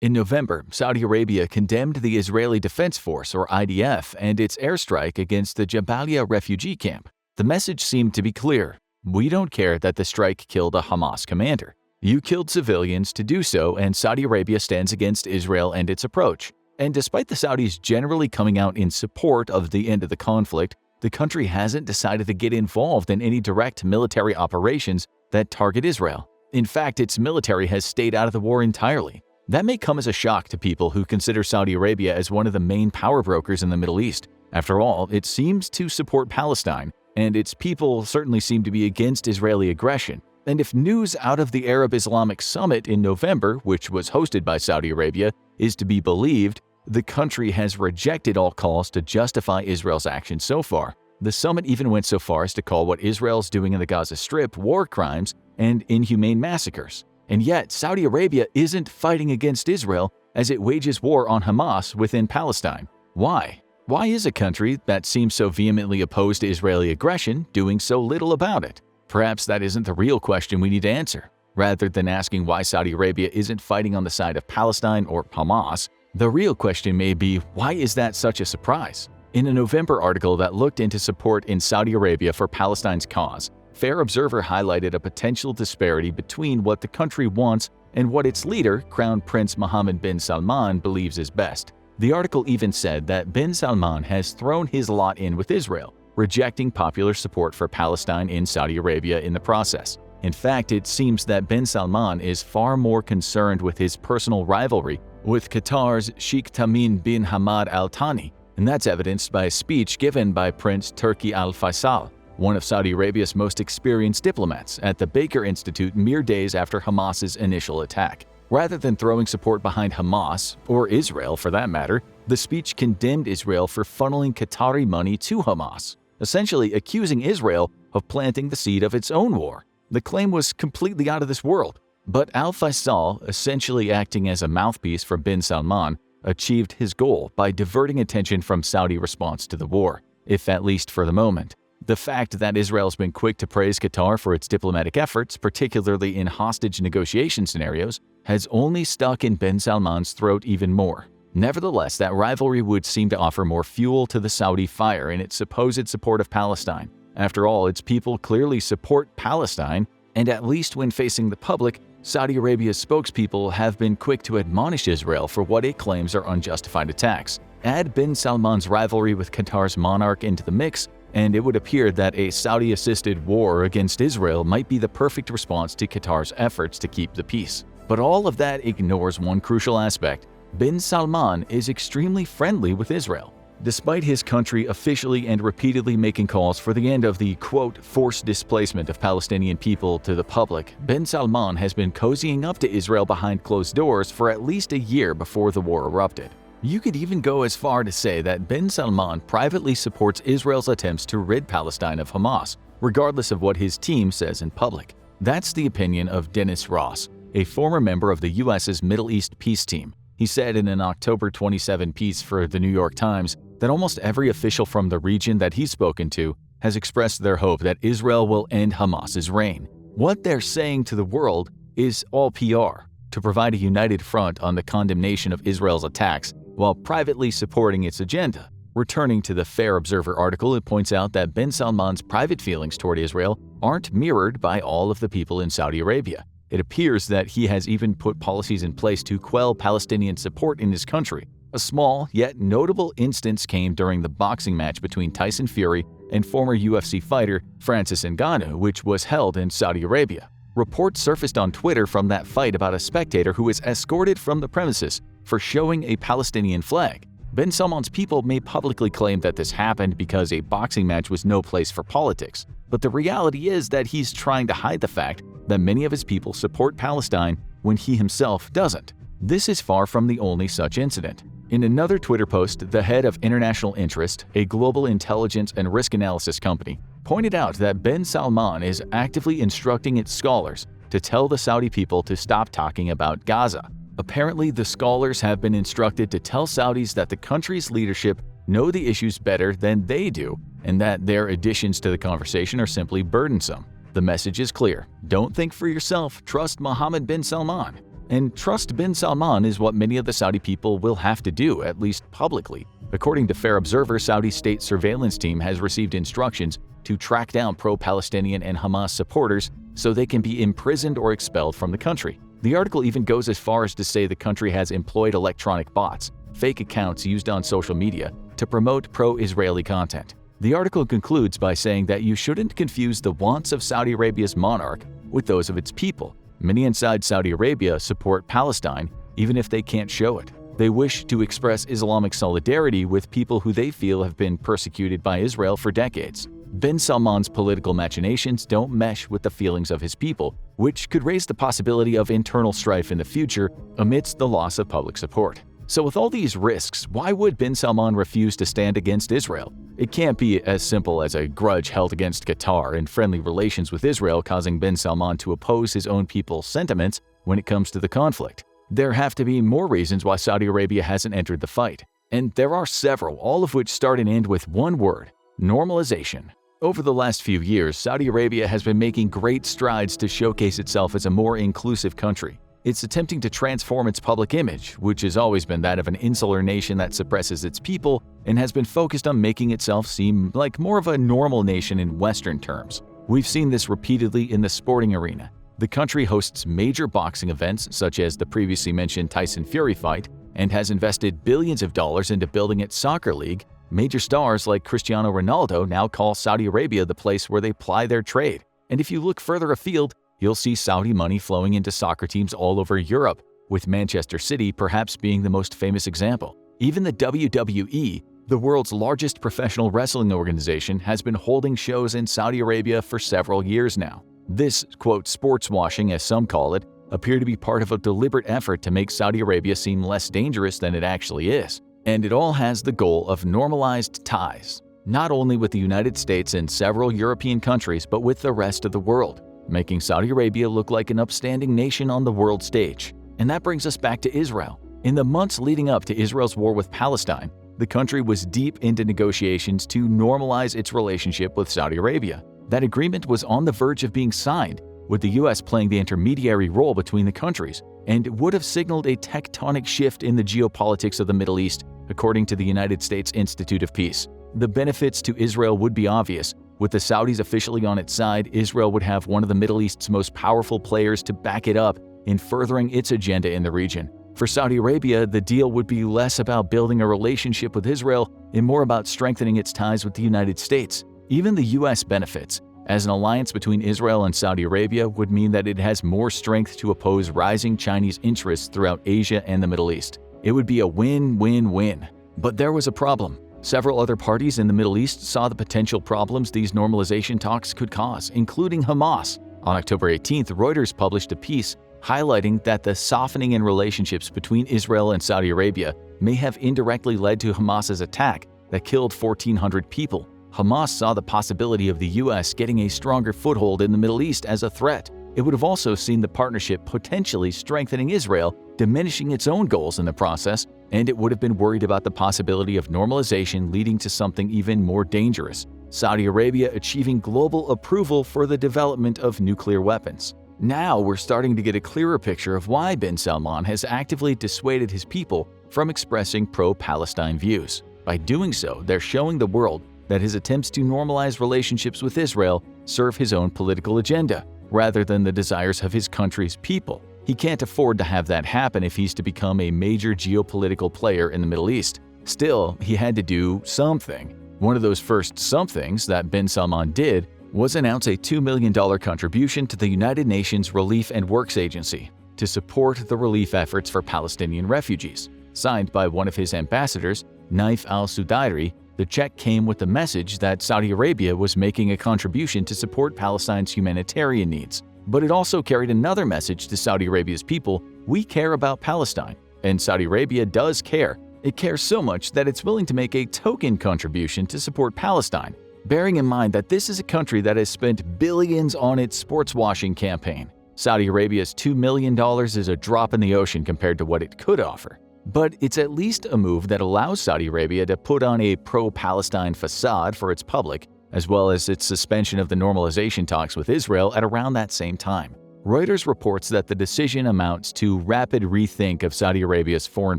In November, Saudi Arabia condemned the Israeli Defense Force, or IDF, and its airstrike against the Jabalia refugee camp. The message seemed to be clear. We don't care that the strike killed a Hamas commander. You killed civilians to do so, and Saudi Arabia stands against Israel and its approach. And despite the Saudis generally coming out in support of the end of the conflict, the country hasn't decided to get involved in any direct military operations that target Israel. In fact, its military has stayed out of the war entirely. That may come as a shock to people who consider Saudi Arabia as one of the main power brokers in the Middle East. After all, it seems to support Palestine, and its people certainly seem to be against Israeli aggression. And if news out of the Arab Islamic Summit in November, which was hosted by Saudi Arabia, is to be believed, the country has rejected all calls to justify Israel's actions so far. The summit even went so far as to call what Israel's doing in the Gaza Strip war crimes and inhumane massacres. And yet, Saudi Arabia isn't fighting against Israel as it wages war on Hamas within Palestine. Why? Why is a country that seems so vehemently opposed to Israeli aggression doing so little about it? Perhaps that isn't the real question we need to answer. Rather than asking why Saudi Arabia isn't fighting on the side of Palestine or Hamas, the real question may be, why is that such a surprise? In a November article that looked into support in Saudi Arabia for Palestine's cause, Fair Observer highlighted a potential disparity between what the country wants and what its leader, Crown Prince Mohammed bin Salman, believes is best. The article even said that bin Salman has thrown his lot in with Israel, rejecting popular support for Palestine in Saudi Arabia in the process. In fact, it seems that bin Salman is far more concerned with his personal rivalry with Qatar's Sheikh Tamim bin Hamad Al Thani, and that's evidenced by a speech given by Prince Turki Al Faisal, one of Saudi Arabia's most experienced diplomats, at the Baker Institute mere days after Hamas's initial attack. Rather than throwing support behind Hamas, or Israel for that matter, the speech condemned Israel for funneling Qatari money to Hamas, essentially accusing Israel of planting the seed of its own war. The claim was completely out of this world, but Al Faisal, essentially acting as a mouthpiece for bin Salman, achieved his goal by diverting attention from Saudi response to the war, if at least for the moment. The fact that Israel's been quick to praise Qatar for its diplomatic efforts, particularly in hostage negotiation scenarios, has only stuck in bin Salman's throat even more. Nevertheless, that rivalry would seem to offer more fuel to the Saudi fire in its supposed support of Palestine. After all, its people clearly support Palestine, and at least when facing the public, Saudi Arabia's spokespeople have been quick to admonish Israel for what it claims are unjustified attacks. Add bin Salman's rivalry with Qatar's monarch into the mix, and it would appear that a Saudi-assisted war against Israel might be the perfect response to Qatar's efforts to keep the peace. But all of that ignores one crucial aspect. Bin Salman is extremely friendly with Israel. Despite his country officially and repeatedly making calls for the end of the, quote, forced displacement of Palestinian people to the public, bin Salman has been cozying up to Israel behind closed doors for at least a year before the war erupted. You could even go as far to say that bin Salman privately supports Israel's attempts to rid Palestine of Hamas, regardless of what his team says in public. That's the opinion of Dennis Ross, a former member of the U.S.'s Middle East peace team. He said in an October 27 piece for The New York Times that almost every official from the region that he's spoken to has expressed their hope that Israel will end Hamas's reign. What they're saying to the world is all PR, to provide a united front on the condemnation of Israel's attacks while privately supporting its agenda. Returning to the Fair Observer article, it points out that bin Salman's private feelings toward Israel aren't mirrored by all of the people in Saudi Arabia. It appears that he has even put policies in place to quell Palestinian support in his country. A small, yet notable instance came during the boxing match between Tyson Fury and former UFC fighter Francis Ngannou, which was held in Saudi Arabia. Reports surfaced on Twitter from that fight about a spectator who was escorted from the premises for showing a Palestinian flag. Bin Salman's people may publicly claim that this happened because a boxing match was no place for politics, but the reality is that he's trying to hide the fact that many of his people support Palestine when he himself doesn't. This is far from the only such incident. In another Twitter post, the head of International Interest, a global intelligence and risk analysis company, pointed out that bin Salman is actively instructing its scholars to tell the Saudi people to stop talking about Gaza. Apparently, the scholars have been instructed to tell Saudis that the country's leadership know the issues better than they do, and that their additions to the conversation are simply burdensome. The message is clear. Don't think for yourself, trust Mohammed bin Salman. And trust bin Salman is what many of the Saudi people will have to do, at least publicly. According to Fair Observer, Saudi state surveillance team has received instructions to track down pro-Palestinian and Hamas supporters so they can be imprisoned or expelled from the country. The article even goes as far as to say the country has employed electronic bots, fake accounts used on social media, to promote pro-Israeli content. The article concludes by saying that you shouldn't confuse the wants of Saudi Arabia's monarch with those of its people. Many inside Saudi Arabia support Palestine, even if they can't show it. They wish to express Islamic solidarity with people who they feel have been persecuted by Israel for decades. Bin Salman's political machinations don't mesh with the feelings of his people, which could raise the possibility of internal strife in the future amidst the loss of public support. So with all these risks, why would bin Salman refuse to stand against Israel? It can't be as simple as a grudge held against Qatar and friendly relations with Israel causing bin Salman to oppose his own people's sentiments when it comes to the conflict. There have to be more reasons why Saudi Arabia hasn't entered the fight. And there are several, all of which start and end with one word: normalization. Over the last few years, Saudi Arabia has been making great strides to showcase itself as a more inclusive country. It's attempting to transform its public image, which has always been that of an insular nation that suppresses its people and has been focused on making itself seem like more of a normal nation in Western terms. We've seen this repeatedly in the sporting arena. The country hosts major boxing events such as the previously mentioned Tyson Fury fight and has invested billions of dollars into building its soccer league. Major stars like Cristiano Ronaldo now call Saudi Arabia the place where they ply their trade. And if you look further afield, you'll see Saudi money flowing into soccer teams all over Europe, with Manchester City perhaps being the most famous example. Even the WWE, the world's largest professional wrestling organization, has been holding shows in Saudi Arabia for several years now. This, quote, sports washing as some call it, appear to be part of a deliberate effort to make Saudi Arabia seem less dangerous than it actually is. And it all has the goal of normalized ties, not only with the United States and several European countries, but with the rest of the world, making Saudi Arabia look like an upstanding nation on the world stage. And that brings us back to Israel. In the months leading up to Israel's war with Palestine, the country was deep into negotiations to normalize its relationship with Saudi Arabia. That agreement was on the verge of being signed, with the US playing the intermediary role between the countries, and would have signaled a tectonic shift in the geopolitics of the Middle East, according to the United States Institute of Peace. The benefits to Israel would be obvious. With the Saudis officially on its side, Israel would have one of the Middle East's most powerful players to back it up in furthering its agenda in the region. For Saudi Arabia, the deal would be less about building a relationship with Israel and more about strengthening its ties with the United States. Even the US benefits, as an alliance between Israel and Saudi Arabia would mean that it has more strength to oppose rising Chinese interests throughout Asia and the Middle East. It would be a win-win-win. But there was a problem. Several other parties in the Middle East saw the potential problems these normalization talks could cause, including Hamas. On October 18th, Reuters published a piece highlighting that the softening in relationships between Israel and Saudi Arabia may have indirectly led to Hamas's attack that killed 1,400 people. Hamas saw the possibility of the US getting a stronger foothold in the Middle East as a threat. It would have also seen the partnership potentially strengthening Israel, diminishing its own goals in the process, and it would have been worried about the possibility of normalization leading to something even more dangerous: Saudi Arabia achieving global approval for the development of nuclear weapons. Now we're starting to get a clearer picture of why bin Salman has actively dissuaded his people from expressing pro-Palestine views. By doing so, they're showing the world that his attempts to normalize relationships with Israel serve his own political agenda, rather than the desires of his country's people. He can't afford to have that happen if he's to become a major geopolitical player in the Middle East. Still, he had to do something. One of those first somethings that bin Salman did was announce a $2 million contribution to the United Nations Relief and Works Agency to support the relief efforts for Palestinian refugees. Signed by one of his ambassadors, Naif al-Sudairi, the check came with the message that Saudi Arabia was making a contribution to support Palestine's humanitarian needs. But it also carried another message to Saudi Arabia's people: we care about Palestine. And Saudi Arabia does care. It cares so much that it's willing to make a token contribution to support Palestine, bearing in mind that this is a country that has spent billions on its sports washing campaign. Saudi Arabia's $2 million is a drop in the ocean compared to what it could offer. But it's at least a move that allows Saudi Arabia to put on a pro-Palestine facade for its public, as well as its suspension of the normalization talks with Israel at around that same time. Reuters reports that the decision amounts to rapid rethink of Saudi Arabia's foreign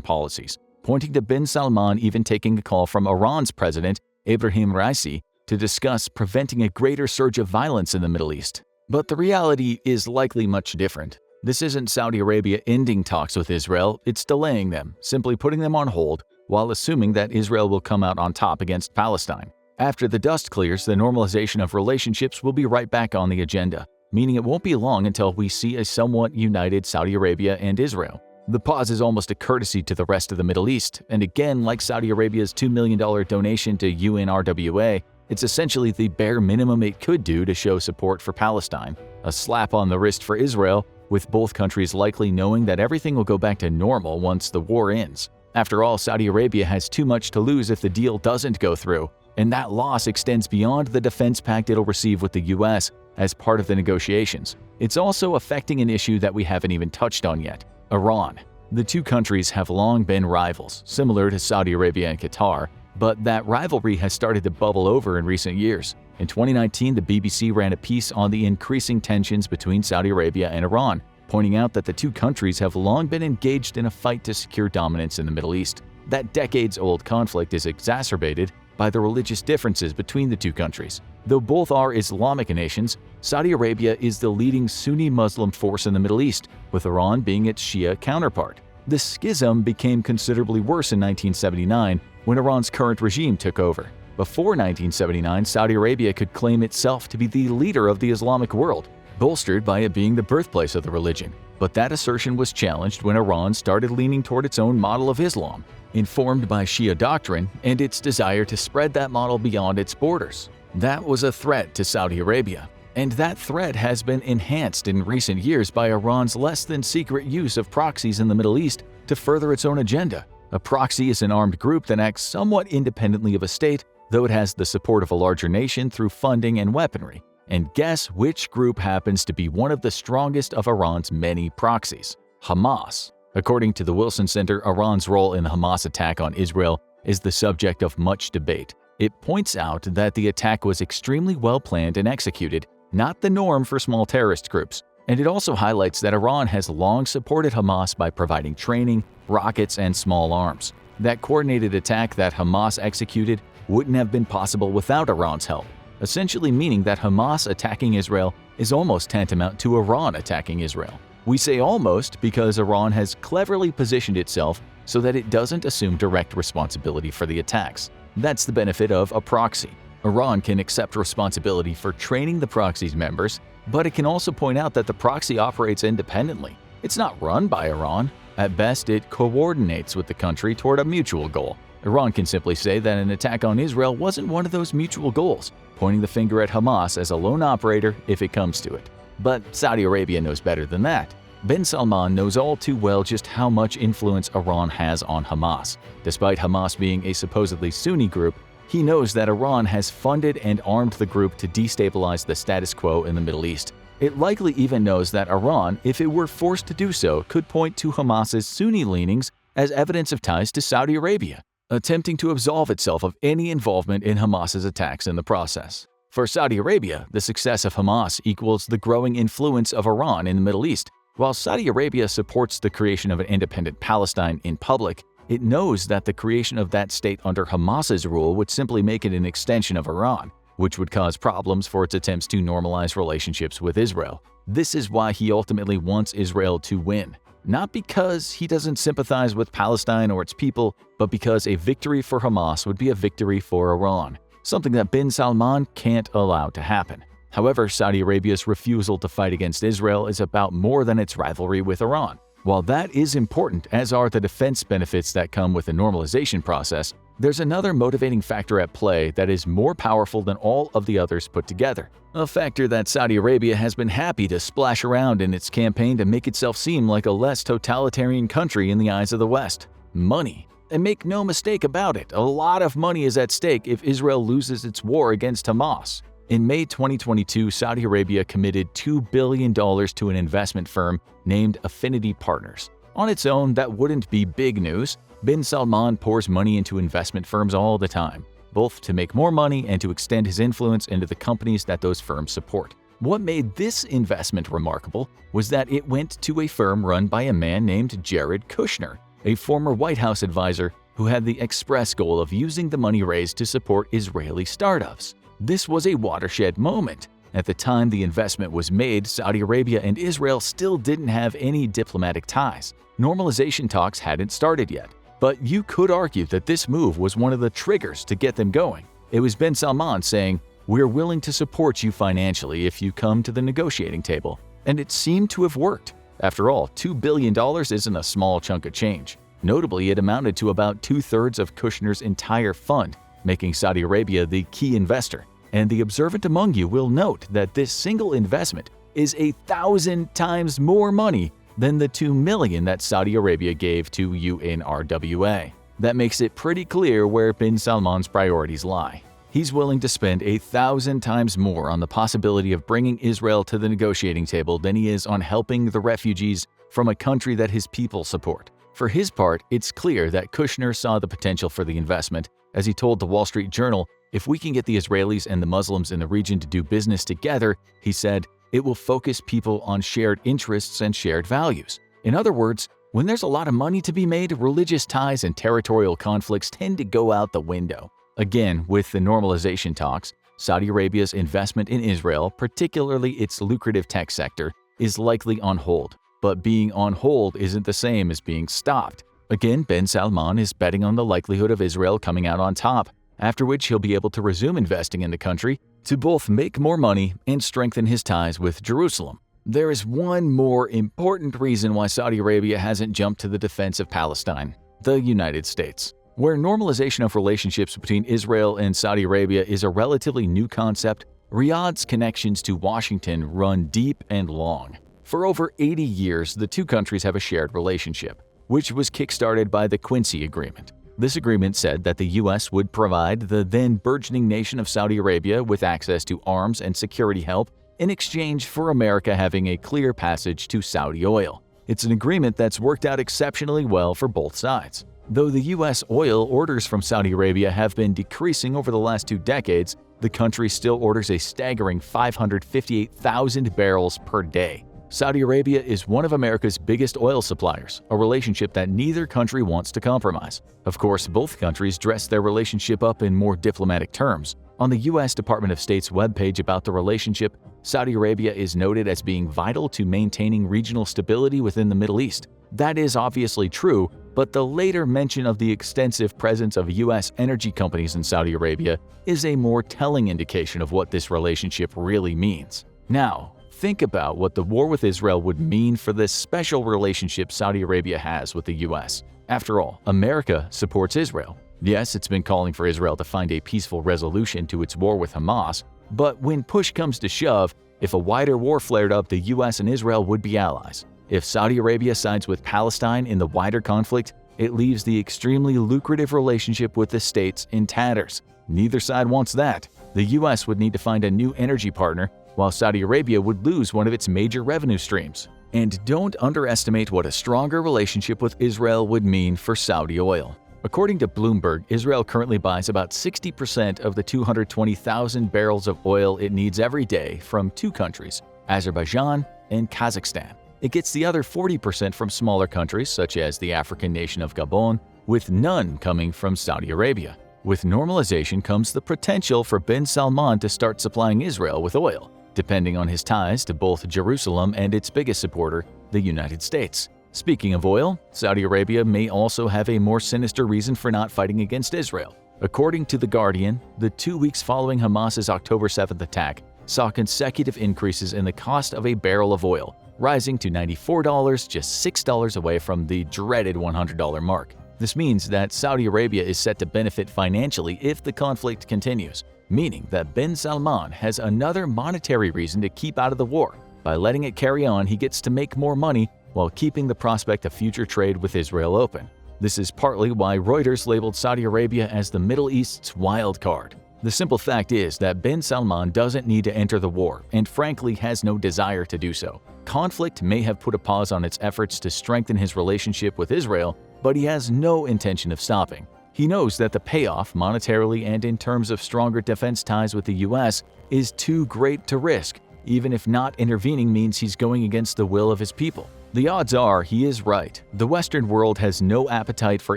policies, pointing to bin Salman even taking a call from Iran's president, Ebrahim Raisi, to discuss preventing a greater surge of violence in the Middle East. But the reality is likely much different. This isn't Saudi Arabia ending talks with Israel, it's delaying them, simply putting them on hold, while assuming that Israel will come out on top against Palestine. After the dust clears, the normalization of relationships will be right back on the agenda, meaning it won't be long until we see a somewhat united Saudi Arabia and Israel. The pause is almost a courtesy to the rest of the Middle East, and again, like Saudi Arabia's $2 million donation to UNRWA, it's essentially the bare minimum it could do to show support for Palestine, a slap on the wrist for Israel, with both countries likely knowing that everything will go back to normal once the war ends. After all, Saudi Arabia has too much to lose if the deal doesn't go through, and that loss extends beyond the defense pact it'll receive with the US as part of the negotiations. It's also affecting an issue that we haven't even touched on yet: Iran. The two countries have long been rivals, similar to Saudi Arabia and Qatar, but that rivalry has started to bubble over in recent years. In 2019, the BBC ran a piece on the increasing tensions between Saudi Arabia and Iran, pointing out that the two countries have long been engaged in a fight to secure dominance in the Middle East. That decades-old conflict is exacerbated by the religious differences between the two countries. Though both are Islamic nations, Saudi Arabia is the leading Sunni Muslim force in the Middle East, with Iran being its Shia counterpart. The schism became considerably worse in 1979 when Iran's current regime took over. Before 1979, Saudi Arabia could claim itself to be the leader of the Islamic world, bolstered by it being the birthplace of the religion. But that assertion was challenged when Iran started leaning toward its own model of Islam, informed by Shia doctrine and its desire to spread that model beyond its borders. That was a threat to Saudi Arabia, and that threat has been enhanced in recent years by Iran's less-than-secret use of proxies in the Middle East to further its own agenda. A proxy is an armed group that acts somewhat independently of a state, though it has the support of a larger nation through funding and weaponry. And guess which group happens to be one of the strongest of Iran's many proxies? Hamas. According to the Wilson Center, Iran's role in the Hamas attack on Israel is the subject of much debate. It points out that the attack was extremely well planned and executed, not the norm for small terrorist groups. And it also highlights that Iran has long supported Hamas by providing training, rockets, and small arms. That coordinated attack that Hamas executed wouldn't have been possible without Iran's help, essentially meaning that Hamas attacking Israel is almost tantamount to Iran attacking Israel. We say almost because Iran has cleverly positioned itself so that it doesn't assume direct responsibility for the attacks. That's the benefit of a proxy. Iran can accept responsibility for training the proxy's members, but it can also point out that the proxy operates independently. It's not run by Iran. At best, it coordinates with the country toward a mutual goal. Iran can simply say that an attack on Israel wasn't one of those mutual goals, pointing the finger at Hamas as a lone operator if it comes to it. But Saudi Arabia knows better than that. Bin Salman knows all too well just how much influence Iran has on Hamas. Despite Hamas being a supposedly Sunni group, he knows that Iran has funded and armed the group to destabilize the status quo in the Middle East. It likely even knows that Iran, if it were forced to do so, could point to Hamas's Sunni leanings as evidence of ties to Saudi Arabia, attempting to absolve itself of any involvement in Hamas's attacks in the process. For Saudi Arabia, the success of Hamas equals the growing influence of Iran in the Middle East. While Saudi Arabia supports the creation of an independent Palestine in public, it knows that the creation of that state under Hamas's rule would simply make it an extension of Iran, which would cause problems for its attempts to normalize relationships with Israel. This is why he ultimately wants Israel to win. Not because he doesn't sympathize with Palestine or its people, but because a victory for Hamas would be a victory for Iran, something that bin Salman can't allow to happen. However, Saudi Arabia's refusal to fight against Israel is about more than its rivalry with Iran. While that is important, as are the defense benefits that come with the normalization process, there's another motivating factor at play that is more powerful than all of the others put together. A factor that Saudi Arabia has been happy to splash around in its campaign to make itself seem like a less totalitarian country in the eyes of the West: money. And make no mistake about it, a lot of money is at stake if Israel loses its war against Hamas. In May 2022, Saudi Arabia committed $2 billion to an investment firm named Affinity Partners. On its own, that wouldn't be big news. Bin Salman pours money into investment firms all the time, both to make more money and to extend his influence into the companies that those firms support. What made this investment remarkable was that it went to a firm run by a man named Jared Kushner, a former White House advisor who had the express goal of using the money raised to support Israeli startups. This was a watershed moment. At the time the investment was made, Saudi Arabia and Israel still didn't have any diplomatic ties. Normalization talks hadn't started yet. But you could argue that this move was one of the triggers to get them going. It was bin Salman saying, "We're willing to support you financially if you come to the negotiating table." And it seemed to have worked. After all, $2 billion isn't a small chunk of change. Notably, it amounted to about 2/3 of Kushner's entire fund, making Saudi Arabia the key investor. And the observant among you will note that this single investment is 1,000 times more money than the $2 million that Saudi Arabia gave to UNRWA. That makes it pretty clear where bin Salman's priorities lie. He's willing to spend 1,000 times more on the possibility of bringing Israel to the negotiating table than he is on helping the refugees from a country that his people support. For his part, it's clear that Kushner saw the potential for the investment. As he told the Wall Street Journal, "If we can get the Israelis and the Muslims in the region to do business together," he said, "it will focus people on shared interests and shared values." In other words, when there's a lot of money to be made, religious ties and territorial conflicts tend to go out the window. Again, with the normalization talks, Saudi Arabia's investment in Israel, particularly its lucrative tech sector, is likely on hold. But being on hold isn't the same as being stopped. Again, bin Salman is betting on the likelihood of Israel coming out on top, after which he'll be able to resume investing in the country to both make more money and strengthen his ties with Jerusalem. There is one more important reason why Saudi Arabia hasn't jumped to the defense of Palestine: the United States. Where normalization of relationships between Israel and Saudi Arabia is a relatively new concept, Riyadh's connections to Washington run deep and long. For over 80 years, the two countries have a shared relationship, which was kickstarted by the Quincy Agreement. This agreement said that the U.S. would provide the then burgeoning nation of Saudi Arabia with access to arms and security help in exchange for America having a clear passage to Saudi oil. It's an agreement that's worked out exceptionally well for both sides. Though the U.S. oil orders from Saudi Arabia have been decreasing over the last 2 decades, the country still orders a staggering 558,000 barrels per day. Saudi Arabia is one of America's biggest oil suppliers, a relationship that neither country wants to compromise. Of course, both countries dress their relationship up in more diplomatic terms. On the U.S. Department of State's webpage about the relationship, Saudi Arabia is noted as being vital to maintaining regional stability within the Middle East. That is obviously true, but the later mention of the extensive presence of U.S. energy companies in Saudi Arabia is a more telling indication of what this relationship really means. Now, think about what the war with Israel would mean for this special relationship Saudi Arabia has with the U.S. After all, America supports Israel. Yes, it's been calling for Israel to find a peaceful resolution to its war with Hamas, but when push comes to shove, if a wider war flared up, the U.S. and Israel would be allies. If Saudi Arabia sides with Palestine in the wider conflict, it leaves the extremely lucrative relationship with the states in tatters. Neither side wants that. The U.S. would need to find a new energy partner, while Saudi Arabia would lose one of its major revenue streams. And don't underestimate what a stronger relationship with Israel would mean for Saudi oil. According to Bloomberg, Israel currently buys about 60% of the 220,000 barrels of oil it needs every day from 2 countries, Azerbaijan and Kazakhstan. It gets the other 40% from smaller countries such as the African nation of Gabon, with none coming from Saudi Arabia. With normalization comes the potential for bin Salman to start supplying Israel with oil, depending on his ties to both Jerusalem and its biggest supporter, the United States. Speaking of oil, Saudi Arabia may also have a more sinister reason for not fighting against Israel. According to The Guardian, the 2 weeks following Hamas's October 7th attack saw consecutive increases in the cost of a barrel of oil, rising to $94, just $6 away from the dreaded $100 mark. This means that Saudi Arabia is set to benefit financially if the conflict continues, meaning that bin Salman has another monetary reason to keep out of the war. By letting it carry on, he gets to make more money while keeping the prospect of future trade with Israel open. This is partly why Reuters labeled Saudi Arabia as the Middle East's wild card. The simple fact is that bin Salman doesn't need to enter the war and frankly has no desire to do so. Conflict may have put a pause on its efforts to strengthen his relationship with Israel, but he has no intention of stopping. He knows that the payoff, monetarily and in terms of stronger defense ties with the U.S., is too great to risk. even if not intervening means he's going against the will of his people. The odds are he is right. The Western world has no appetite for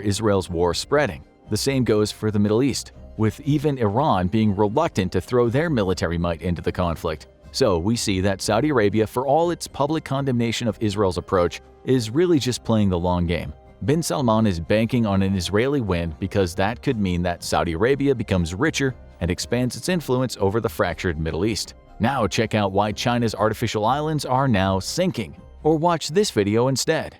Israel's war spreading. The same goes for the Middle East, with even Iran being reluctant to throw their military might into the conflict. So we see that Saudi Arabia, for all its public condemnation of Israel's approach, is really just playing the long game. Bin Salman is banking on an Israeli win because that could mean that Saudi Arabia becomes richer and expands its influence over the fractured Middle East. Now check out why China's artificial islands are now sinking. Or watch this video instead.